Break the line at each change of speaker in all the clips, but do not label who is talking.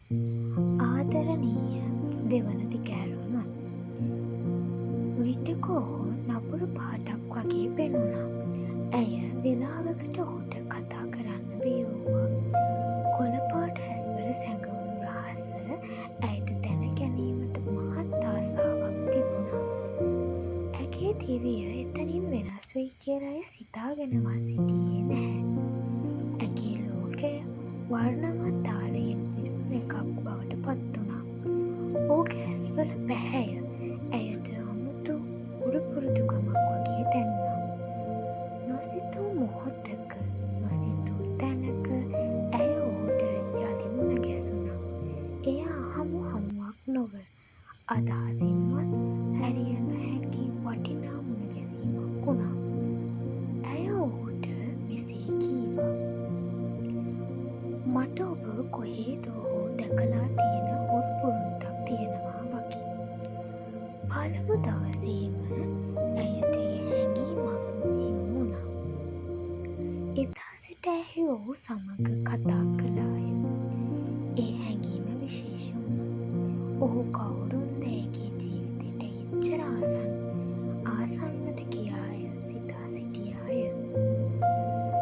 ආදරණීය දෙවනති කෑරුම විටක ඔහු නපුරු පාටක් වගේ පෙනුණා. ඇය වෙලාවකට ඔහුට කතා කරන්න බියවුවා. කොළපාට ඇස්වල සැඟවුණු රහස ඇයට දැන ගැනීමට මහත් ආසාවක් තිබුණා. ඇගේ දිවිය එතනින් වෙනස් වෙයි කියලා ඇය සිතාගෙනවත් සිටියේ නැහැ. ඇගේ ලෝකය වර්ණවත් තාලයෙන් පිරුණු එකක් බවට පත්වුණා. ඔහුගේ ඇස්වල පැහැය ඇයට අමුතු උරුපුරුදුකමක් වගේ දැනුණා. නොසිතූ මොහොතක නොසිතූ තැනක ඇය ඔහුට යළි මුණ ගැසුණා. එය අහමු හමුවක් නොව අදහසින්වත් හැරිය නොහැකි වටිනා මුණ ගැසීමක් වුණා. ඇය ඔහුට මෙසේ කීවා. මට ඔබ කොහේදෝ හෝ දැකලා තියෙන උරුපුරුද්දක් තියෙනවා වගේ. පළමු දවසේම ඇයට ඒ හැඟීමක් හිමි වුණා. එදා සිට ඇය ඔහු සමග කතා කළාය. ඒ හැඟීම විශේෂ වුණා. ඔහු කවුරුන්ද ඇගේ ජීවිතයට එච්චර ආසන්නද කියාය සිතා සිටියාය.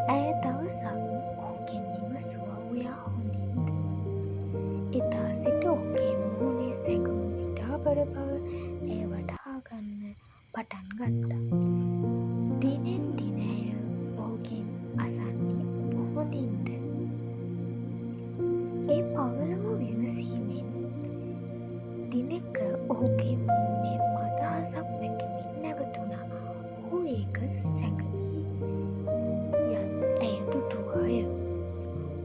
ඇය දවසක් ඔහුගෙන් විමසුවා ඔයා හොඳින්ද? එදා සිට ඔහුගේ මුහුණේ සැඟවුණු විඩාබර බව ඇය වටහා ගන්න පටන් ගත්තා. දිනෙන් දින ඇය ඔහුගෙන් අසන්නේ ඔබ හොඳින්ද? ඒ පවළම විමසීමෙන් දිනක ඔහුගේ මුහුණේ අදහසක් වැකමින් නැවතුණා. ඔහු ඒක සැඟවී ඇය දුටුවාය.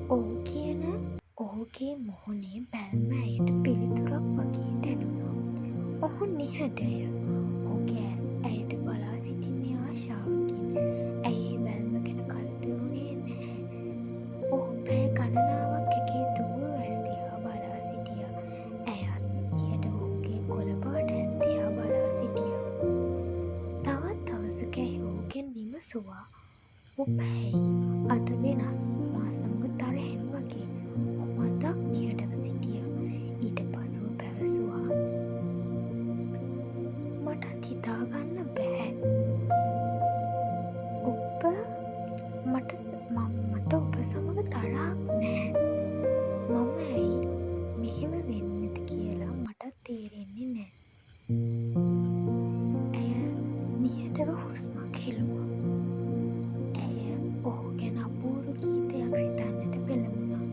ඔහු කියන ඔහුගේ මුහුණේ බැල්ම ඇයට පිළිතුරක් වගේ දැනුණා. ඔහු නිහඬය. ඔහුගේ ඇස් ඇයට බලා සිටින්නේ ආශාවකින්. ඇය ඒ බැල්ම ගැන කලකිරුණේ නැහැ. ඔහු පැය ගණනාවක් ඇගේ දුවූ ඇස් දිහා බලා සිටියා. ඇයත් නිහඬ ඔහුගේ කොළපාට ඇස් දිහා බලා සිටියා. තවත් දවසක ඇය ඔහුගෙන් විමසුවා ඔබ ඇයි අද වෙනස්? මා සමග තරහෙන් වගේ. ඔහු මතක් නිහඬව සිටියා. ඊට පසුව පැවසුවා මටත් හිතාගන්න බැහැ. මට ඔබ සමග තරහක් නැහැ. මම ඇයි මෙහෙම වෙන්නද කියලා මටත් තේරෙන්නේ නැහැ. ඇය නිහඬව හුස්මක් හෙළුවා. ඇය ඔහු ගැන අපූරු ගීතයක් සිතන්නට පෙළඹුණා.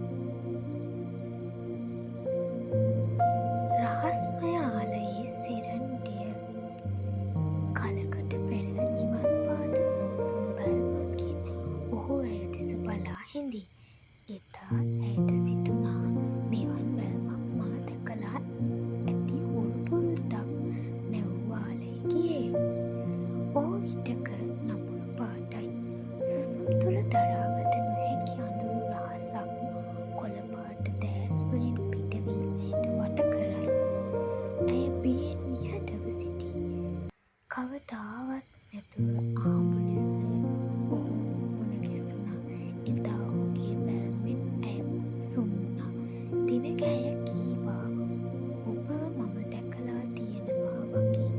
රහස්මය ආලයේ සිරන්ඩිය කලකට පෙර නිවන් පාට සුන්සුන් බැල්මකින් ඔහු ඇය දෙස බලා හිඳි. එදා ඇයට සිතුණා මෙවන් බැල්මක් මා දැකලා ඇති උරුපුරුද්දක් නැවූ ආලයේ ගියේ. ඔහු විටක නපුරු පාටයි. සුසුම් තුළ දරාගත නොහැකි අඳුරු රහසක් කොළපාට දෑස් වලින් පිටවී ඇයට වට කරයි. ඇය බියෙන් නිහඬව සිටී. කවදාවත් නැතුව ආපු ලෙස ඔහු මුණ ගැසුණා. එදා ඔහුගේ බැල්මෙන් ඇය සුම් වුණා. දිනක ඇය කීවා ඔබව මම දැකලා තියෙනවා වගේ.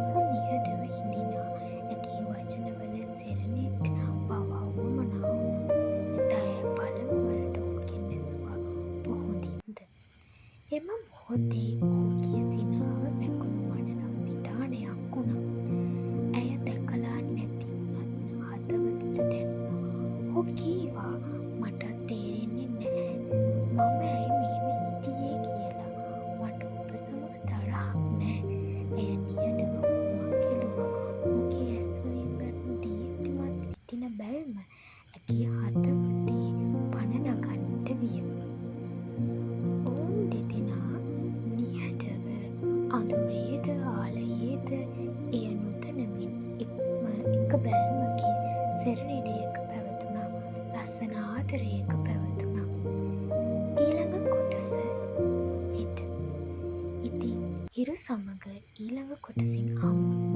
ඔහු නිහඬව හිඳිනා. ඇගේ වචනවල සෙරනෙත් පවා වුවමනා වුණා. එදා ඇය පළමු වරට ඔහුගෙන් ඇසුවා ඔබ හොඳින්ද? එම මොහොතේ ඔහුගේ සිනාව මැකුණු මඩලම් විතානයක් වුණා. ඇය දැකලා නැති වුණත් හදවතට දැනුණා. ඔහු කීවා මට තේරෙන්නේ නැහැ මම ඇයි මෙහෙම හිටියේ කියලා. මට ඔබ සමග තරහක් නැහැ. ඇය නිහඬව හුස්මක් හෙළුවා. ඔහුගේ ඇස්වලින් වැටුණු දීප්තිමත් විටින බැල්ම ඇගේ හදවතේ පණ නගන්නට විය. ඔවුන් දෙදෙනා නිහඬව අඳුරේද ආලයේද එය නොදැනමින් එක බැල්මකින් සෙරණිඩයක පැවතුණා. ලස්සන ආදරයක පැවතුණා. ඊළඟ කොටස හෙට. ඉතින් හිරු සමග ඊළඟ කොටසින් හමු.